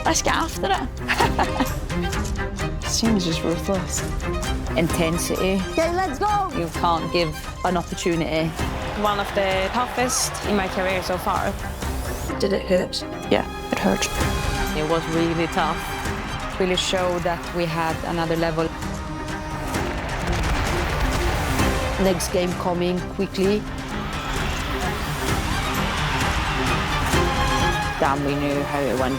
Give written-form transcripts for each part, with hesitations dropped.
Let's get after it. Seems just ruthless. Intensity. Okay, let's go. You can't give an opportunity. One of the toughest in my career so far. Did it hurt? Yeah, it hurt. It was really tough. It really showed that we had another level. Next game coming quickly. Damn, we knew how it went.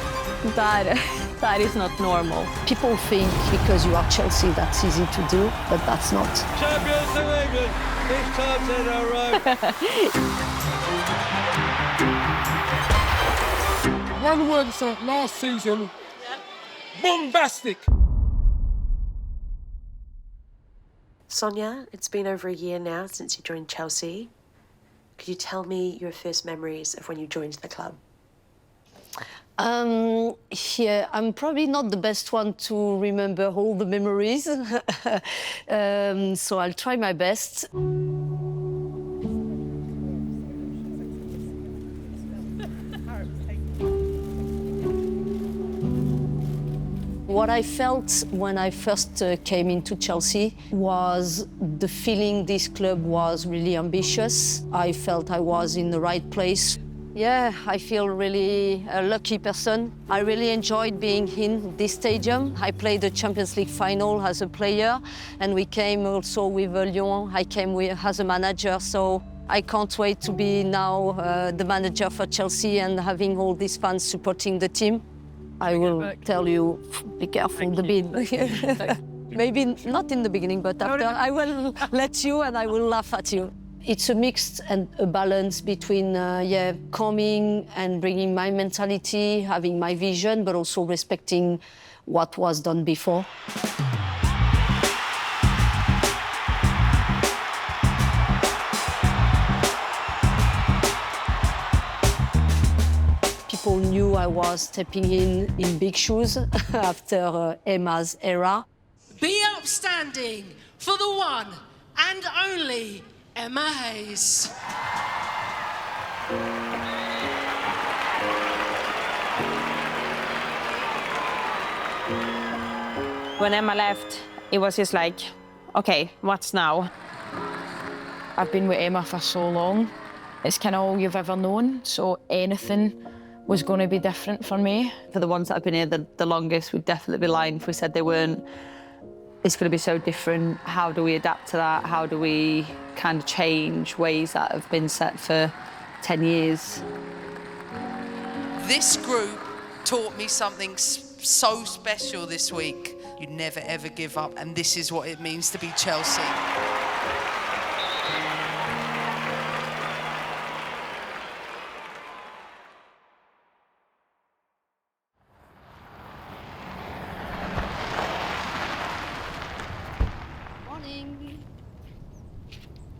That is not normal. People think because you are Chelsea that's easy to do, but that's not. Champions of England, this time's in a row. One word for last season, bombastic. Sonia, it's been over a year now since you joined Chelsea. Could you tell me your first memories of when you joined the club? Yeah, I'm probably not the best one to remember all the memories, so I'll try my best. What I felt when I first came into Chelsea was the feeling this club was really ambitious. I felt I was in the right place. Yeah, I feel really a lucky person. I really enjoyed being in this stadium. I played the Champions League final as a player, and we came also with Lyon. I came as a manager, so I can't wait to be now the manager for Chelsea and having all these fans supporting the team. I will tell you, be careful the bid. Maybe not in the beginning, but after I will let you and I will laugh at you. It's a mix and a balance between coming and bringing my mentality, having my vision, but also respecting what was done before. People knew I was stepping in big shoes after Emma's era. Be upstanding for the one and only Emma Hayes. When Emma left, it was just like, okay, what's now? I've been with Emma for so long. It's kind of all you've ever known, so anything was going to be different for me. For the ones that have been here the longest, we'd definitely be lying if we said they weren't. It's going to be so different. How do we adapt to that? How do we kind of change ways that have been set for 10 years? This group taught me something so special this week. You never, ever give up, and this is what it means to be Chelsea.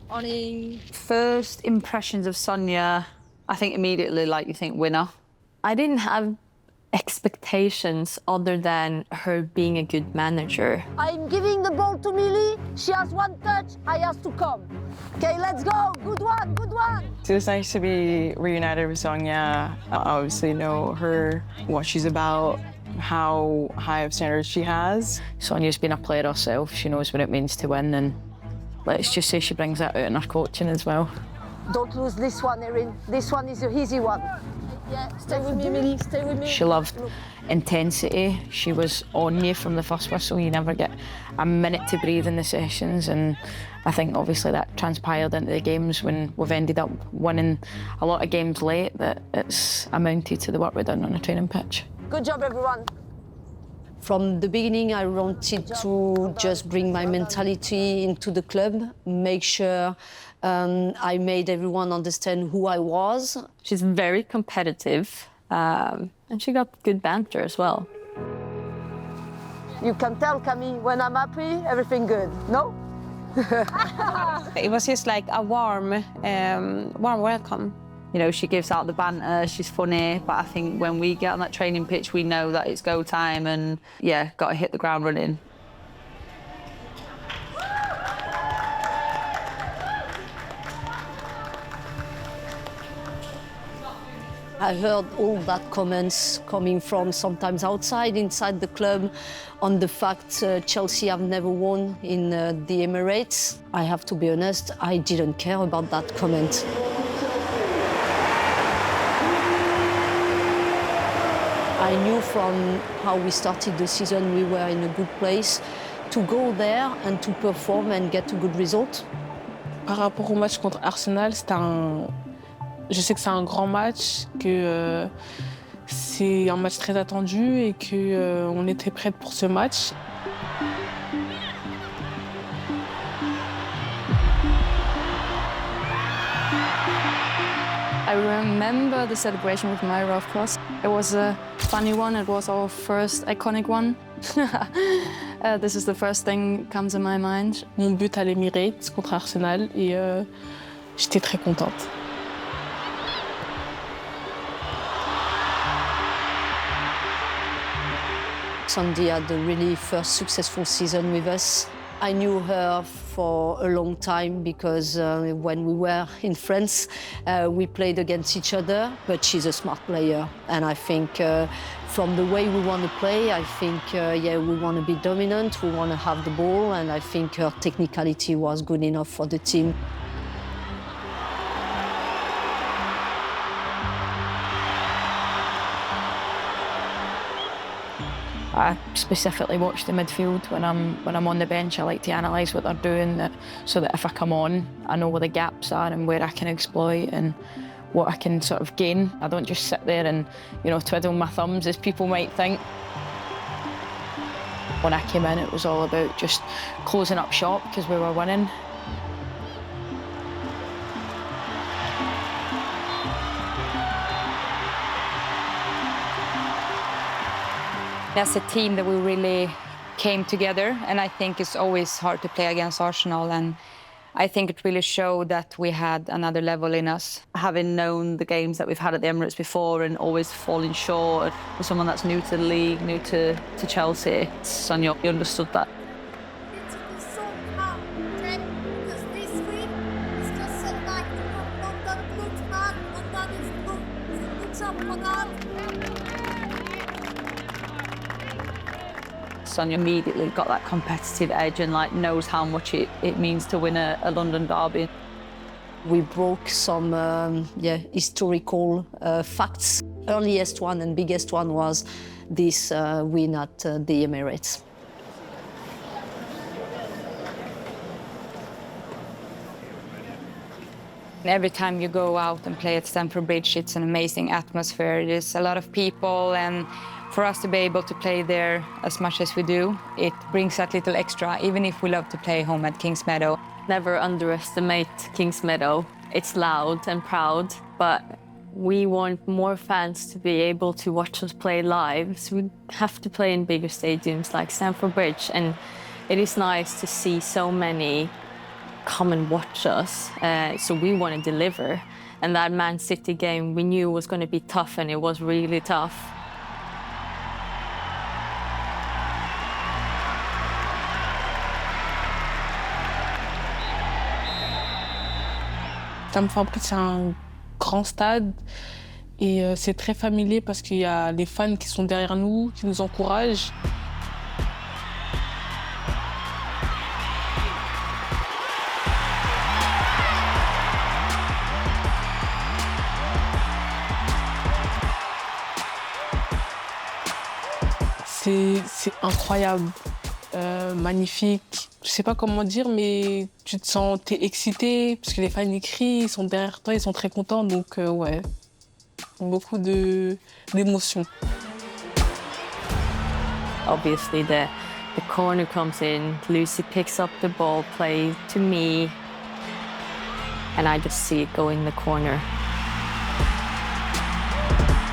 Morning. First impressions of Sonia, I think immediately, like, you think winner. I didn't have expectations other than her being a good manager. I'm giving the ball to Millie. She has one touch. I have to come. Okay, let's go. Good one, good one. It was nice to be reunited with Sonia. I obviously know her, what she's about, how high of standards she has. Sonia's been a player herself. She knows what it means to win, and let's just say she brings that out in her coaching as well. Don't lose this one, Erin. This one is an easy one. Yeah, stay with me, Millie. Stay with me. She loved intensity. She was on you from the first whistle. You never get a minute to breathe in the sessions, and I think obviously that transpired into the games when we've ended up winning a lot of games late, that it's amounted to the work we've done on a training pitch. Good job, everyone. From the beginning, I wanted to just bring my mentality into the club, make sure I made everyone understand who I was. She's very competitive, and she got good banter as well. You can tell, Camille, when I'm happy, everything good, no? It was just like a warm welcome. You know, she gives out the banter, she's funny, but I think when we get on that training pitch, we know that it's go time and, yeah, got to hit the ground running. I heard all that comments coming from sometimes outside, inside the club, on the fact Chelsea have never won in the Emirates. I have to be honest, I didn't care about that comment. I knew from how we started the season we were in a good place to go there and to perform and get a good result. Par rapport au match contre Arsenal, je sais que c'est un grand match, que c'est un match très attendu et qu'on était prête pour ce match. I remember the celebration with Mayra, of course. It was a funny one. It was our first iconic one. This is the first thing that comes in my mind. Mon but à l'Emirates contre Arsenal et j'étais très contente. Sandy had a really first successful season with us. I knew her for a long time because when we were in France, we played against each other, but she's a smart player. And I think from the way we want to play, I think, we want to be dominant, we want to have the ball, and I think her technicality was good enough for the team. I specifically watch the midfield when I'm on the bench. I like to analyse what they're doing so that if I come on, I know where the gaps are and where I can exploit and what I can sort of gain. I don't just sit there and, twiddle my thumbs, as people might think. When I came in, it was all about just closing up shop because we were winning. As a team that we really came together, and I think it's always hard to play against Arsenal, and I think it really showed that we had another level in us. Having known the games that we've had at the Emirates before and always falling short, for someone that's new to the league, new to Chelsea, Sonia, you understood that. Sonia immediately got that competitive edge and knows how much it means to win a London derby. We broke some historical facts. Earliest one and biggest one was this win at the Emirates. Every time you go out and play at Stamford Bridge, it's an amazing atmosphere. There's a lot of people, and for us to be able to play there as much as we do, it brings that little extra, even if we love to play home at Kings Meadow. Never underestimate Kings Meadow. It's loud and proud, but we want more fans to be able to watch us play live. So we have to play in bigger stadiums like Stamford Bridge, and it is nice to see so many come and watch us. So we want to deliver. And that Man City game we knew was going to be tough, and it was really tough. Stamford Bridge, c'est un grand stade et c'est très familier parce qu'il y a les fans qui sont derrière nous, qui nous encouragent. C'est incroyable, magnifique. Je sais pas comment dire, mais tu te sens, t'es excité parce que les fans ils crient, ils sont derrière toi, ils sont très contents, donc ouais, beaucoup d'émotions. Obviously, the corner comes in. Lucy picks up the ball, play to me, and I just see it go in the corner.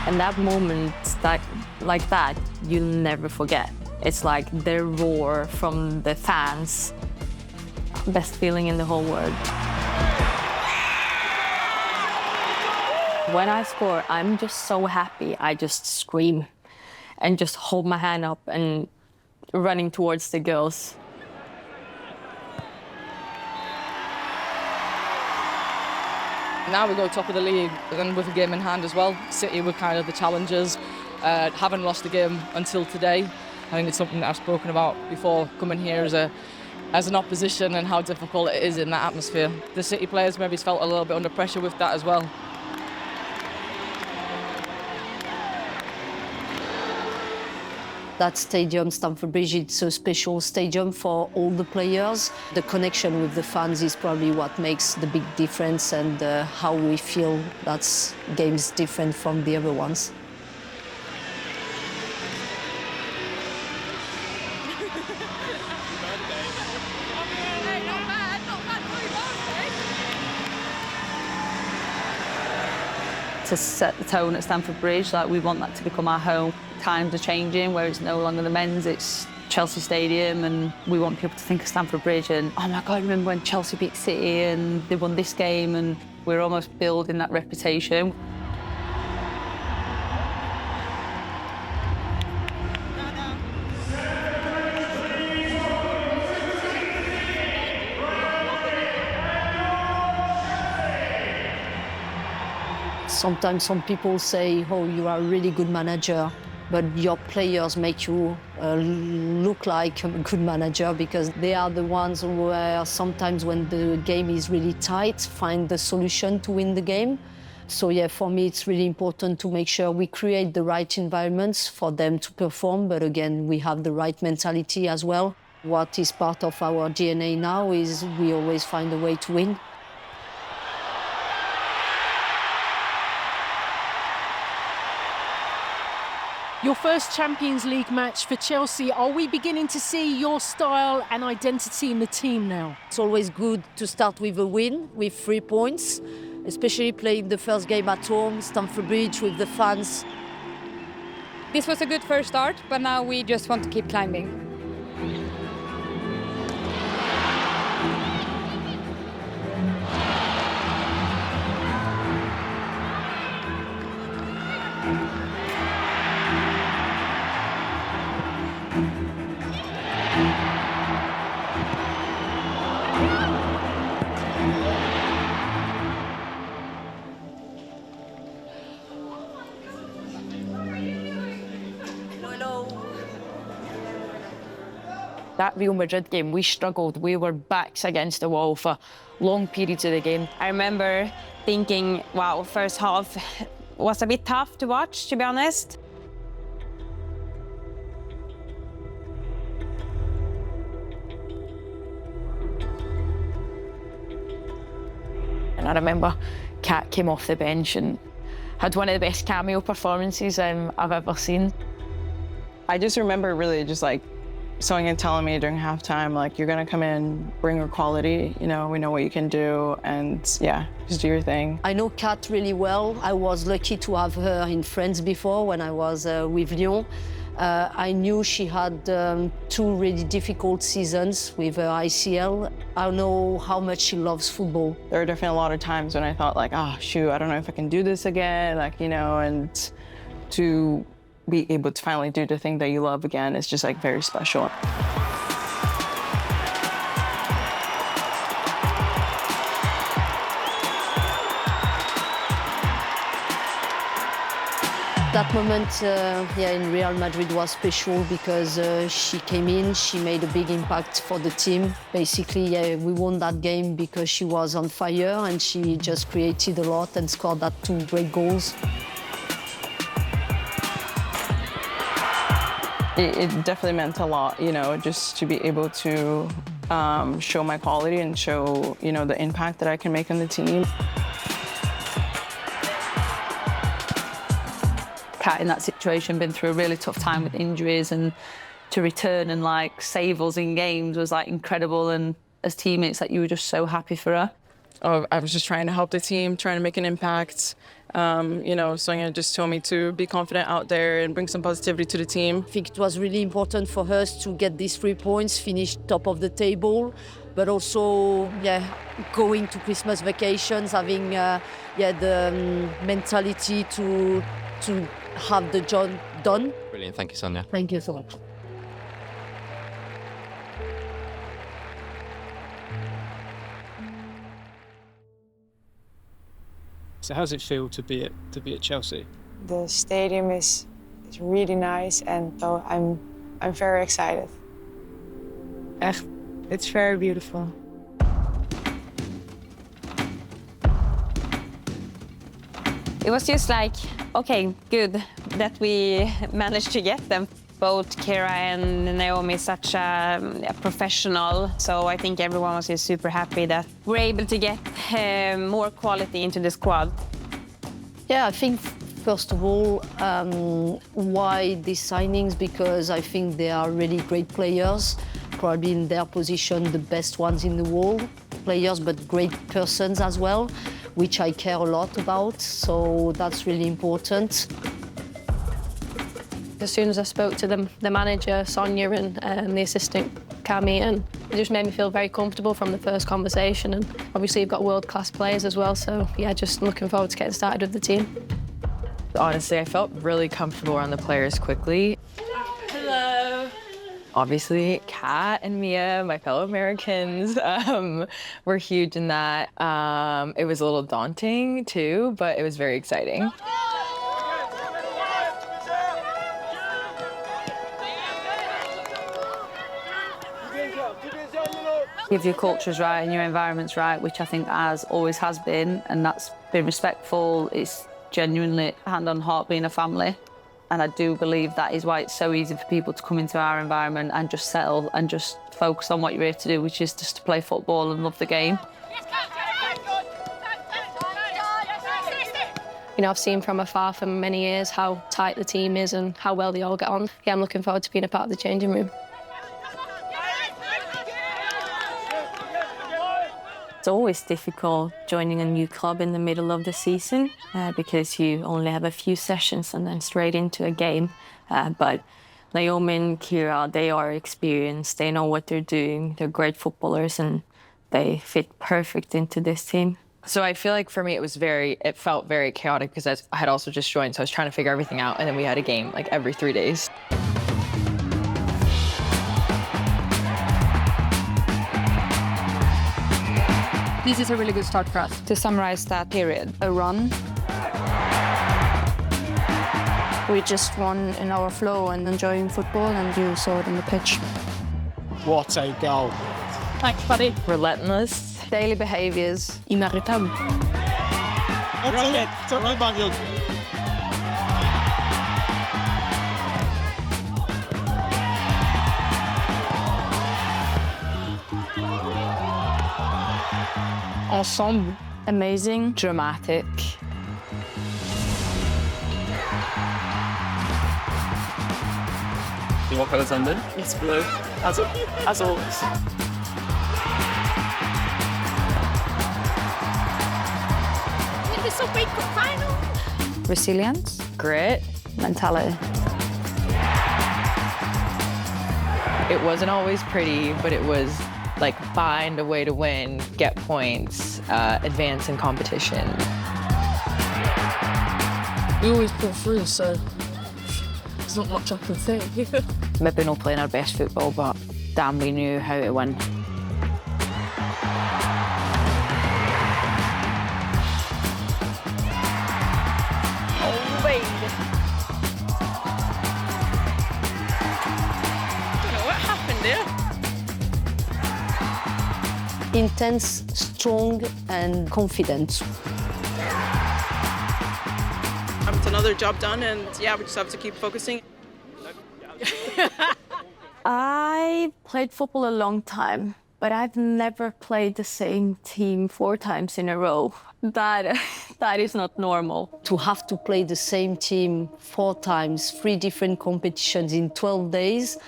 And that moment, like that, you'll never forget. It's like the roar from the fans. Best feeling in the whole world. When I score, I'm just so happy. I just scream and just hold my hand up and running towards the girls. Now we go top of the league, and with a game in hand as well. City were kind of the challengers, haven't lost a game until today. I think it's something that I've spoken about before coming here as an opposition and how difficult it is in that atmosphere. The City players maybe felt a little bit under pressure with that as well. That stadium, Stamford Bridge, it's a special stadium for all the players. The connection with the fans is probably what makes the big difference, and how we feel that game's different from the other ones. To set the tone at Stamford Bridge, like we want that to become our home. Times are changing, where it's no longer the men's, it's Chelsea Stadium, and we want people to think of Stamford Bridge and, oh my God, remember when Chelsea beat City and they won this game, and we're almost building that reputation. Sometimes some people say, oh, you are a really good manager, but your players make you look like a good manager, because they are the ones where sometimes when the game is really tight, find the solution to win the game. So yeah, for me, it's really important to make sure we create the right environments for them to perform, but again, we have the right mentality as well. What is part of our DNA now is we always find a way to win. Your first Champions League match for Chelsea. Are we beginning to see your style and identity in the team now? It's always good to start with a win, with 3 points, especially playing the first game at home, Stamford Bridge, with the fans. This was a good first start, but now we just want to keep climbing. That Real Madrid game, we struggled. We were backs against the wall for long periods of the game. I remember thinking, wow, first half was a bit tough to watch, to be honest. And I remember Kat came off the bench and had one of the best cameo performances I've ever seen. I just remember really just like Sonia telling me during halftime, like, you're gonna come in, bring your quality, you know, we know what you can do, and yeah, just do your thing. I know Kat really well. I was lucky to have her in France before when I was with Lyon. I knew she had 2 really difficult seasons with her ICL. I know how much she loves football. There were definitely a lot of times when I thought like, oh shoot, I don't know if I can do this again, like, you know, and to be able to finally do the thing that you love again is just like very special. That moment in Real Madrid was special because she came in, she made a big impact for the team. Basically, we won that game because she was on fire and she just created a lot and scored that 2 great goals. It definitely meant a lot, you know, just to be able to show my quality and show, you know, the impact that I can make on the team. Kat in that situation, been through a really tough time with injuries, and to return and like save us in games was like incredible, and as teammates, like, you were just so happy for her. Oh, I was just trying to help the team, trying to make an impact. You know, Sonia just told me to be confident out there and bring some positivity to the team. I think it was really important for us to get these 3 points, finish top of the table, but also, going to Christmas vacations, having the mentality to have the job done. Brilliant, thank you, Sonia. Thank you so much. So how does it feel to be at Chelsea? The stadium is really nice, and so I'm very excited. Echt, it's very beautiful. It was just like, okay, good that we managed to get them. Both Keira and Naomi such a professional, so I think everyone was just super happy that we're able to get more quality into the squad. Yeah, I think first of all, why these signings? Because I think they are really great players, probably in their position the best ones in the world. Players, but great persons as well, which I care a lot about, so that's really important. As soon as I spoke to the manager, Sonia, and the assistant, Cami, and it just made me feel very comfortable from the first conversation. And obviously, you've got world-class players as well, so yeah, just looking forward to getting started with the team. Honestly, I felt really comfortable around the players quickly. Hello. Obviously, Kat and Mia, my fellow Americans, were huge in that. It was a little daunting too, but it was very exciting. If your culture's right and your environment's right, which I think always has been, and that's been respectful, it's genuinely hand on heart being a family. And I do believe that is why it's so easy for people to come into our environment and just settle and just focus on what you're here to do, which is just to play football and love the game. You know, I've seen from afar for many years how tight the team is and how well they all get on. Yeah, I'm looking forward to being a part of the changing room. It's always difficult joining a new club in the middle of the season because you only have a few sessions and then straight into a game. But Naomi and Keira, they are experienced, they know what they're doing, they're great footballers and they fit perfect into this team. So I feel like for me it felt very chaotic because I had also just joined, so I was trying to figure everything out, and then we had a game like every 3 days. This is a really good start for us. To summarize that period, a run. We just won in our flow and enjoying football, and you saw it on the pitch. What a goal. Thanks, buddy. Relentless. Daily behaviors. Inarrêtable. Ensemble. Amazing. Dramatic. What colour's London? It's blue, as always. It's a big final. Resilience, grit, mentality. It wasn't always pretty, but it was like find a way to win, get points, advance in competition. We always pull through, so there's not much I can say. Maybe not playing our best football, but damn, we knew how to win. Oh, baby. I don't know what happened there. Intense, strong, and confident. It's another job done, and yeah, we just have to keep focusing. I played football a long time, but I've never played the same team 4 times in a row. That is not normal. To have to play the same team 4 times, 3 different competitions in 12 days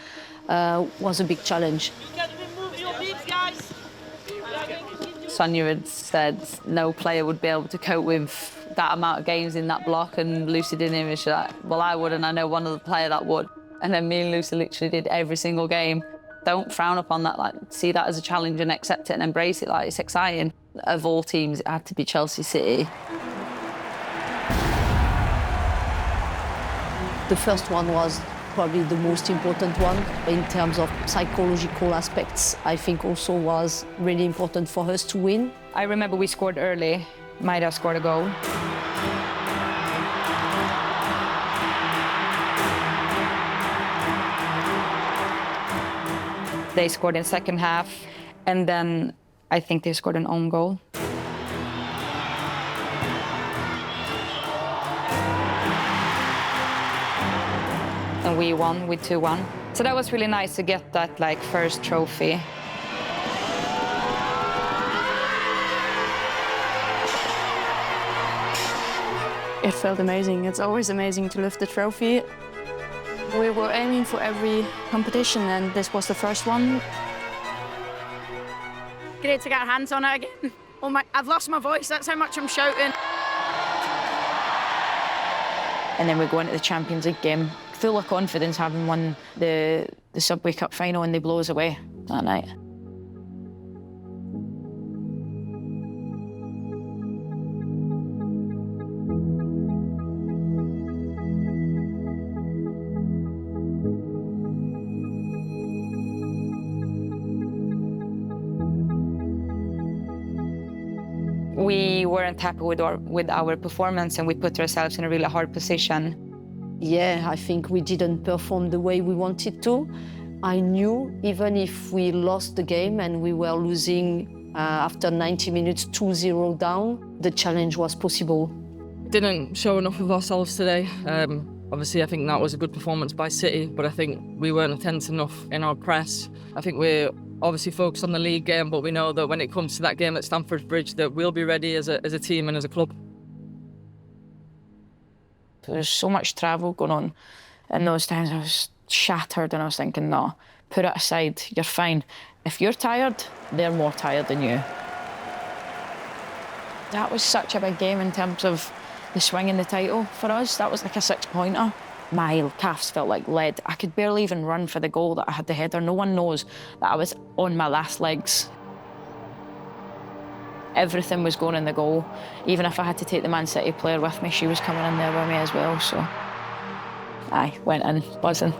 was a big challenge. Sonia had said no player would be able to cope with that amount of games in that block, and Lucy didn't even. She's like, well, I would, and I know one other player that would. And then me and Lucy literally did every single game. Don't frown upon that, like, see that as a challenge and accept it and embrace it, like, it's exciting. Of all teams, it had to be Chelsea City. The first one was probably the most important one in terms of psychological aspects. I think also was really important for us to win. I remember we scored early. Mayra scored a goal. They scored in the second half, and then I think they scored an own goal. And we won with 2-1. So that was really nice to get that like first trophy. It felt amazing. It's always amazing to lift the trophy. We were aiming for every competition, and this was the first one. Great to get our hands on it again. Oh I've lost my voice, that's how much I'm shouting. And then we go into the Champions League game, full of confidence, having won the Subway Cup final, and they blow us away that night. We weren't happy with our performance, and we put ourselves in a really hard position. Yeah, I think we didn't perform the way we wanted to. I knew even if we lost the game and we were losing after 90 minutes 2-0 down, the challenge was possible. Didn't show enough of ourselves today. Obviously, I think that was a good performance by City, but I think we weren't intense enough in our press. I think we're obviously focused on the league game, but we know that when it comes to that game at Stamford Bridge, that we'll be ready as a team and as a club. There's so much travel going on. In those times, I was shattered, and I was thinking, no, put it aside, you're fine. If you're tired, they're more tired than you. That was such a big game in terms of the swing in the title for us. That was like a 6-pointer. My calves felt like lead. I could barely even run for the goal that I had the header. No one knows that I was on my last legs. Everything was going in the goal. Even if I had to take the Man City player with me, she was coming in there with me as well, so I went in buzzing.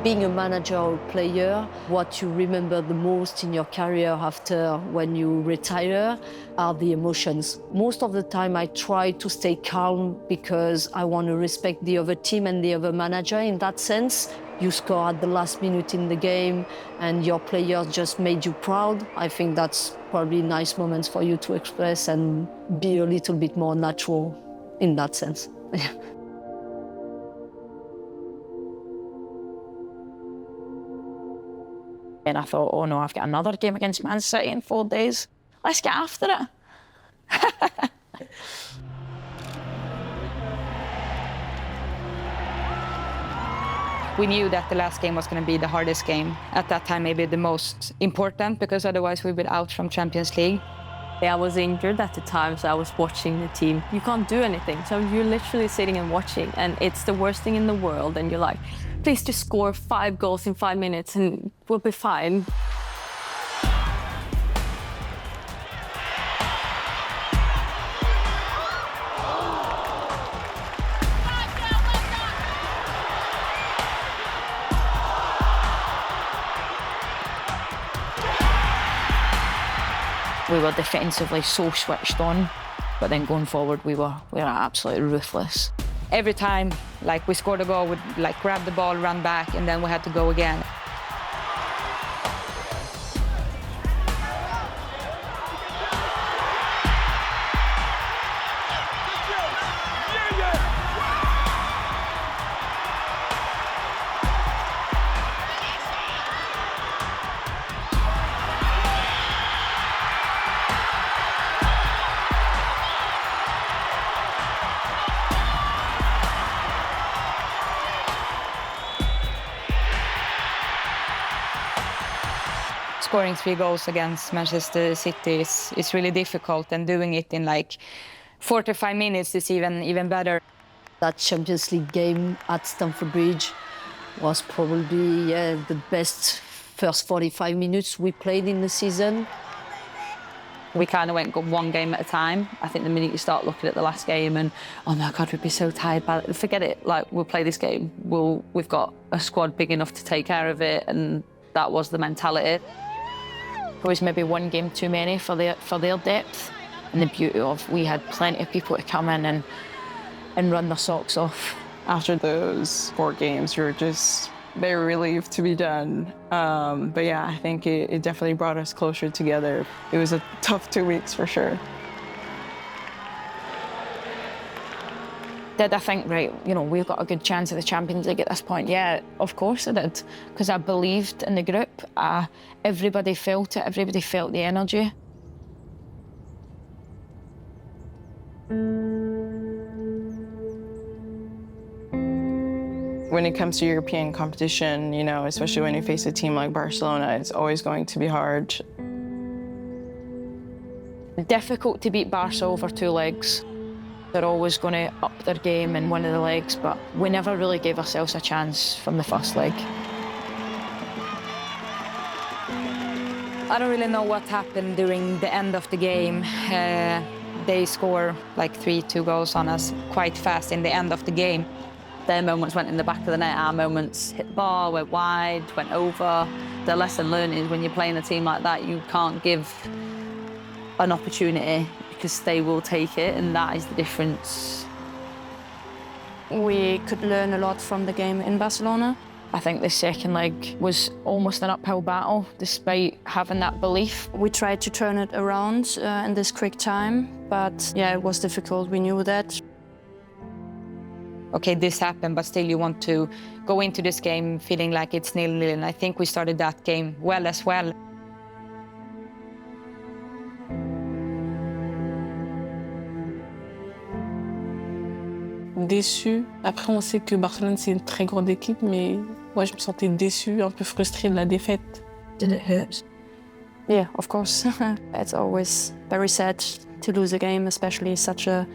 Being a manager or a player, what you remember the most in your career after when you retire are the emotions. Most of the time I try to stay calm because I want to respect the other team and the other manager in that sense. You score at the last minute in the game and your players just made you proud. I think that's probably nice moments for you to express and be a little bit more natural in that sense. And I thought, oh no, I've got another game against Man City in 4 days. Let's get after it. We knew that the last game was going to be the hardest game. At that time, maybe the most important, because otherwise we'd be out from Champions League. I was injured at the time, so I was watching the team. You can't do anything, so you're literally sitting and watching, and it's the worst thing in the world, and you're like, please just score 5 goals in 5 minutes and we'll be fine. We were defensively so switched on, but then going forward, we were absolutely ruthless. Every time, like, we scored a goal, we'd like grab the ball, run back, and then we had to go again. Scoring 3 goals against Manchester City is really difficult, and doing it in like 45 minutes is even better. That Champions League game at Stamford Bridge was probably the best first 45 minutes we played in the season. We kind of went one game at a time. I think the minute you start looking at the last game and, oh my God, we'd be so tired by it. Forget it, like, we'll play this game. We've got a squad big enough to take care of it, and that was the mentality. It was maybe one game too many for their depth, and the beauty of we had plenty of people to come in and run their socks off. After those 4 games, we were just very relieved to be done. But yeah, I think it definitely brought us closer together. It was a tough 2 weeks for sure. Did I think, right, you know, we've got a good chance of the Champions League at this point? Yeah, of course I did, because I believed in the group. Everybody felt it, everybody felt the energy. When it comes to European competition, you know, especially when you face a team like Barcelona, it's always going to be hard. Difficult to beat Barca over 2 legs. They're always going to up their game in one of the legs, but we never really gave ourselves a chance from the first leg. I don't really know what happened during the end of the game. They score like 2 goals on us quite fast in the end of the game. Their moments went in the back of the net, our moments hit the bar, went wide, went over. The lesson learned is when you're playing a team like that, you can't give an opportunity because they will take it, and that is the difference. We could learn a lot from the game in Barcelona. I think the second leg was almost an uphill battle, despite having that belief. We tried to turn it around in this quick time, but yeah, it was difficult, we knew that. Okay, this happened, but still you want to go into this game feeling like it's 0-0, and I think we started that game well as well. Déçue. Après, on sait que Barcelone, c'est une très grande équipe, mais moi, je me sentais déçue, un peu frustrée de la défaite. Did it hurt? Yeah, of course. It's always very sad to lose a game, especially such a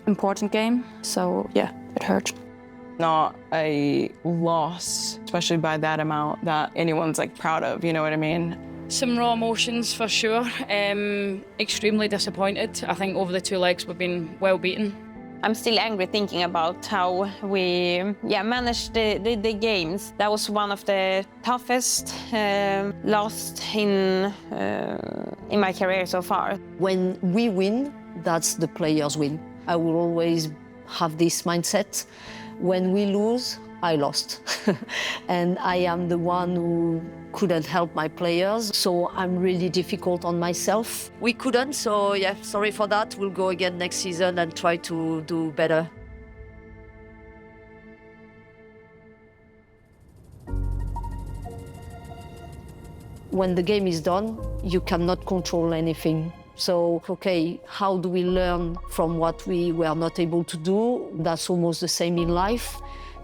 important game. So yeah, it hurt. Not a loss, especially by that amount, that anyone's like proud of, you know what I mean? Some raw emotions for sure. Extremely disappointed. I think over the 2 legs we've been well beaten. I'm still angry thinking about how we managed the games. That was one of the toughest lost in my career so far. When we win, that's the players win. I will always have this mindset. When we lose, I lost. And I am the one who couldn't help my players, so I'm really difficult on myself. We couldn't, so yeah, sorry for that. We'll go again next season and try to do better. When the game is done, you cannot control anything. So, okay, how do we learn from what we were not able to do? That's almost the same in life.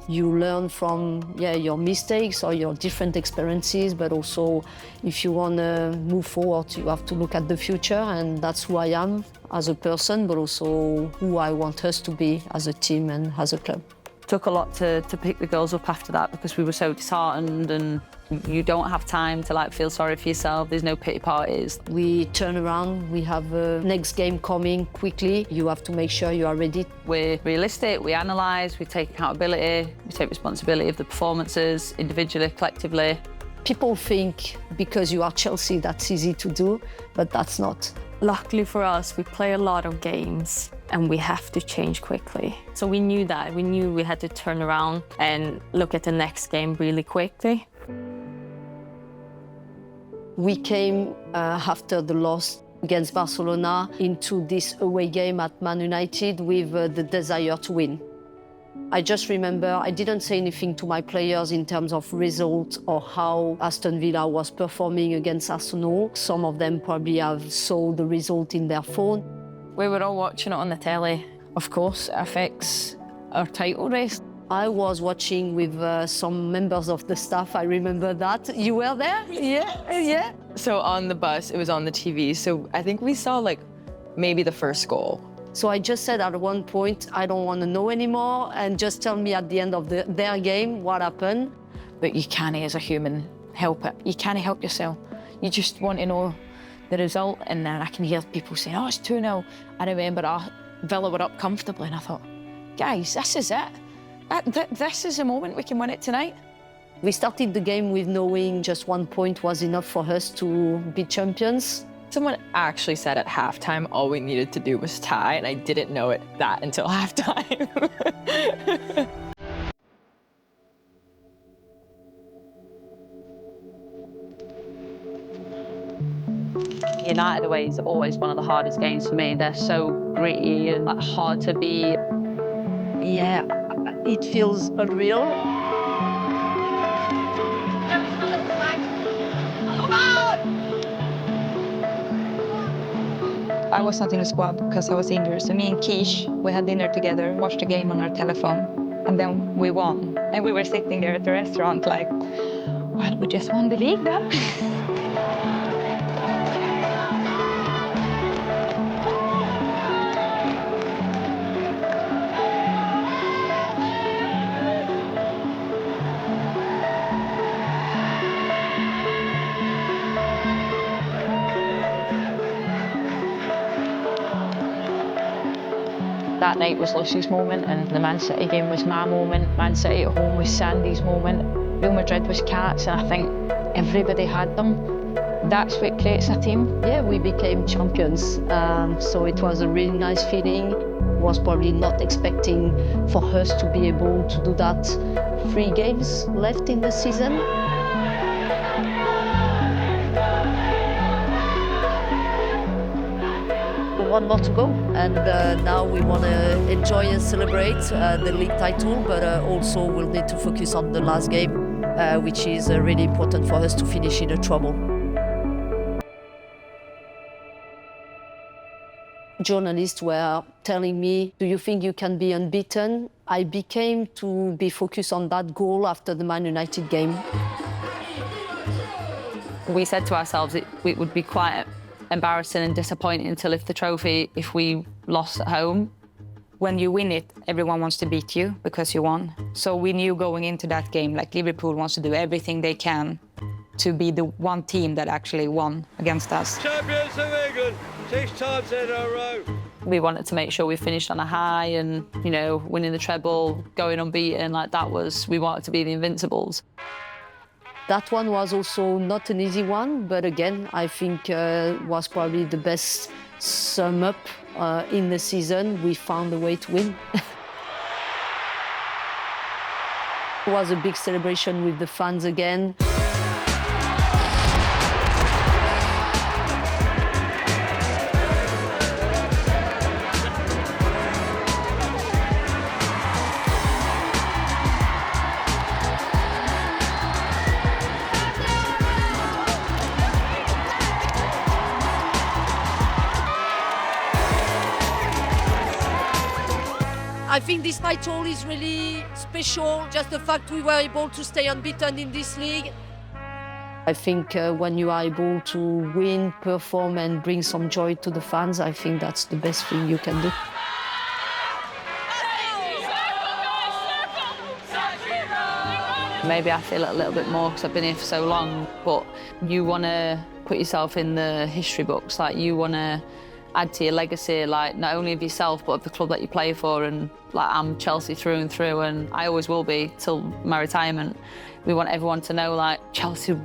You learn from your mistakes or your different experiences, but also if you want to move forward, you have to look at the future, and that's who I am as a person, but also who I want us to be as a team and as a club. Took a lot to pick the girls up after that because we were so disheartened, and you don't have time to feel sorry for yourself. There's no pity parties. We turn around, we have a next game coming quickly. You have to make sure you are ready. We're realistic, we analyse, we take accountability, we take responsibility of the performances, individually, collectively. People think because you are Chelsea that's easy to do, but that's not. Luckily for us, we play a lot of games and we have to change quickly. So we knew that. We knew we had to turn around and look at the next game really quickly. We came after the loss against Barcelona into this away game at Man United with the desire to win. I just remember I didn't say anything to my players in terms of result or how Aston Villa was performing against Arsenal. Some of them probably have saw the result in their phone. We were all watching it on the telly. Of course, it affects our title race. I was watching with some members of the staff, I remember that. You were there? Yeah. So on the bus, it was on the TV, so I think we saw maybe the first goal. So I just said at one point, I don't want to know anymore, and just tell me at the end of their game what happened. But you can't, as a human, help it. You can't help yourself. You just want to know the result, and then I can hear people saying, oh, it's 2-0. I remember Villa were up comfortably, and I thought, guys, this is it. This is the moment we can win it tonight. We started the game with knowing just 1 point was enough for us to be champions. Someone actually said at halftime all we needed to do was tie, and I didn't know that until halftime. United away is always one of the hardest games for me. They're so gritty and hard to beat. Yeah, it feels unreal. I was not in the squad because I was injured. So me and Keish, we had dinner together, watched the game on our telephone, and then we won. And we were sitting there at the restaurant like, well, we just won the league then. That night was Lucy's moment, and the Man City game was my moment. Man City at home was Sandy's moment. Real Madrid was Kat's, and I think everybody had them. That's what creates a team. Yeah, we became champions, so it was a really nice feeling. Was probably not expecting for us to be able to do that. 3 games left in the season. One more to go, and now we want to enjoy and celebrate the league title, but also we'll need to focus on the last game, which is really important for us to finish in a treble. Journalists were telling me, do you think you can be unbeaten? I became to be focused on that goal after the Man United game. We said to ourselves it would be quite embarrassing and disappointing to lift the trophy if we lost at home. When you win it, everyone wants to beat you because you won. So we knew going into that game, like Liverpool wants to do everything they can to be the one team that actually won against us. Champions of England, 6 times in a row. We wanted to make sure we finished on a high and, you know, winning the treble, going unbeaten, like that was, we wanted to be the Invincibles. That one was also not an easy one, but again, I think was probably the best sum up in the season. We found a way to win. It was a big celebration with the fans again. I think this title is really special, just the fact we were able to stay unbeaten in this league. I think when you are able to win, perform and bring some joy to the fans, I think that's the best thing you can do. Maybe I feel it a little bit more because I've been here for so long, but you want to put yourself in the history books, like you want to add to your legacy, like not only of yourself, but of the club that you play for. And like I'm Chelsea through and through, and I always will be till my retirement. We want everyone to know like Chelsea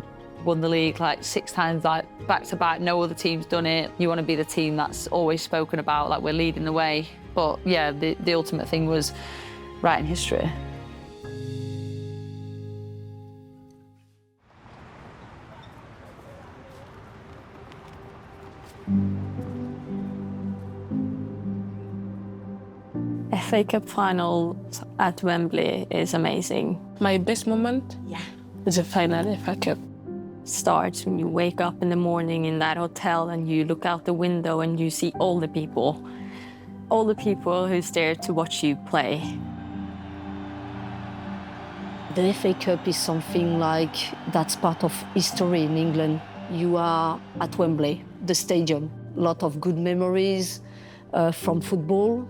won the league like 6 times, like back to back. No other team's done it. You want to be the team that's always spoken about, like we're leading the way. But yeah, the ultimate thing was writing history. FA Cup final at Wembley is amazing. My best moment? Yeah. Is the final FA Cup. Starts when you wake up in the morning in that hotel and you look out the window and you see all the people who's there to watch you play. The FA Cup is something like that's part of history in England. You are at Wembley, the stadium. A lot of good memories from football.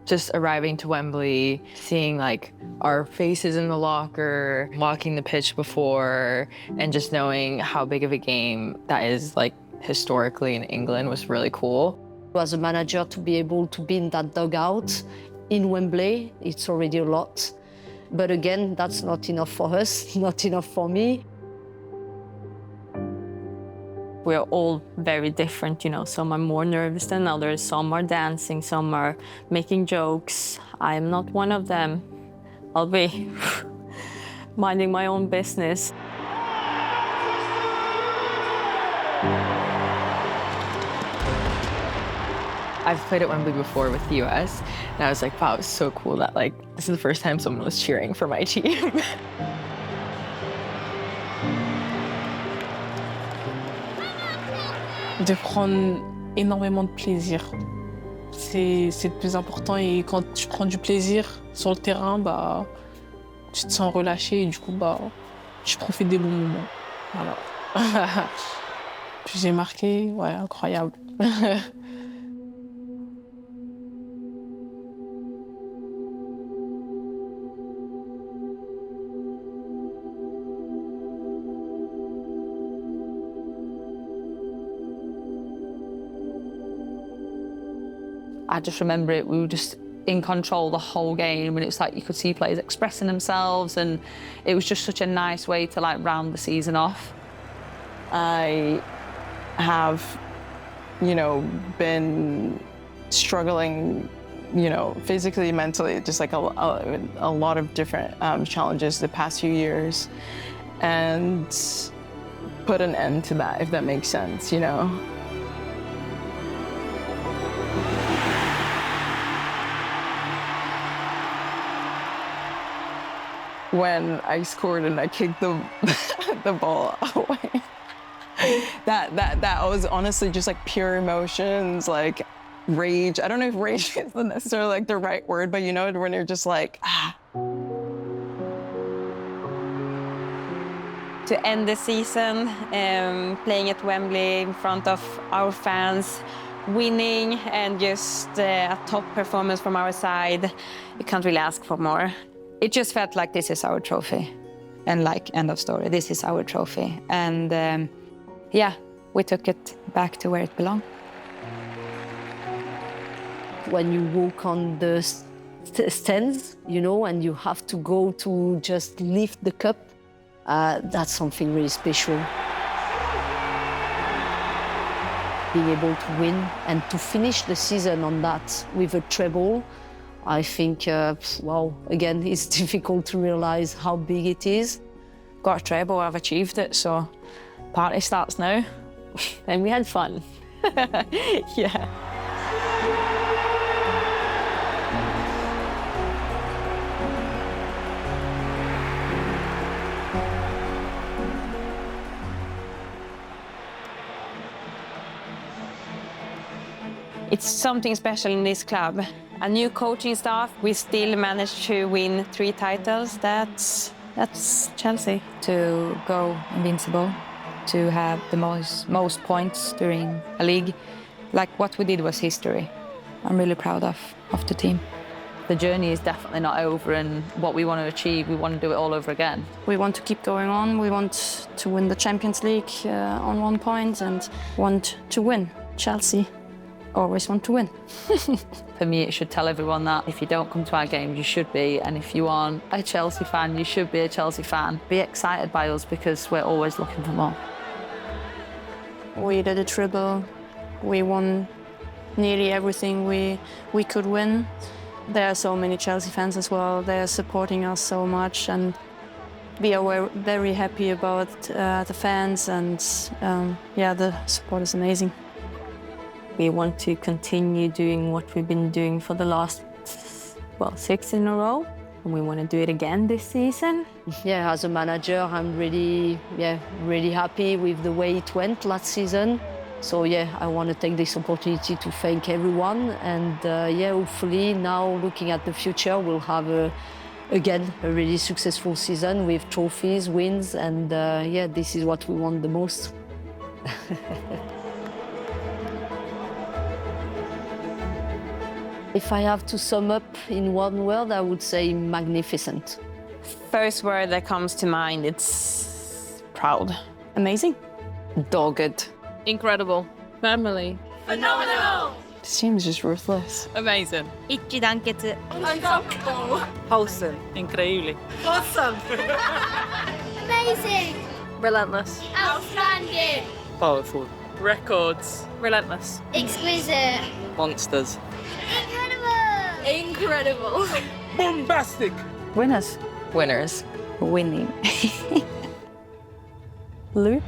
Just arriving to Wembley, seeing like our faces in the locker, walking the pitch before, and just knowing how big of a game that is like historically in England was really cool. As a manager, to be able to be in that dugout in Wembley, it's already a lot. But again, that's not enough for us, not enough for me. We're all very different, you know. Some are more nervous than others, some are dancing, some are making jokes. I am not one of them. I'll be minding my own business. I've played at Wembley before with the US, and I was like, wow, it's so cool that like this is the first time someone was cheering for my team. De prendre énormément de plaisir. C'est le plus important, et quand tu prends du plaisir sur le terrain, bah, tu te sens relâché et du coup, bah, tu profites des bons moments. Voilà. Puis j'ai marqué, ouais, incroyable. I just remember it, we were just in control the whole game, and it was like you could see players expressing themselves, and it was just such a nice way to like round the season off. I have, you know, been struggling, you know, physically, mentally, just like a lot of different challenges the past few years, and put an end to that, if that makes sense, you know. When I scored and I kicked the ball away. That was honestly just like pure emotions, like rage. I don't know if rage is necessarily like the right word, but you know, when you're just like, ah. To end the season, playing at Wembley in front of our fans, winning, and just a top performance from our side, you can't really ask for more. It just felt like this is our trophy, and like end of story, this is our trophy. And yeah, we took it back to where it belonged. When you walk on the stands, you know, and you have to go to just lift the cup, that's something really special. Being able to win and to finish the season on that with a treble, I think, well, again, it's difficult to realize how big it is. Got a treble, I've achieved it, so party starts now. And we had fun. Yeah. It's something special in this club. A new coaching staff, we still managed to win 3 titles. That's Chelsea. To go invincible, to have the most points during a league, like what we did was history. I'm really proud of the team. The journey is definitely not over, and what we want to achieve, we want to do it all over again. We want to keep going on. We want to win the Champions League on 1 point, and want to win. Chelsea always want to win. For me, it should tell everyone that if you don't come to our games, you should be, and if you aren't a Chelsea fan, you should be a Chelsea fan. Be excited by us, because we're always looking for more. We did a treble. We won nearly everything we could win. There are so many Chelsea fans as well. They are supporting us so much, and we are very happy about the fans, and yeah, the support is amazing. We want to continue doing what we've been doing for the last, well, 6 in a row. And we want to do it again this season. Yeah, as a manager, I'm really happy with the way it went last season. So yeah, I want to take this opportunity to thank everyone. And yeah, hopefully now looking at the future, we'll have again a really successful season with trophies, wins, and yeah, this is what we want the most. If I have to sum up in one word, I would say magnificent. First word that comes to mind, it's proud. Amazing. Dogged. Incredible. Family. Phenomenal. This team is just ruthless. Amazing. Unstoppable. Wholesome. Increíble. Awesome. Amazing. Relentless. Outstanding. Powerful. Records. Relentless. Exquisite. Monsters. Incredible. Bombastic. Winners. Winners. Winning. Lou?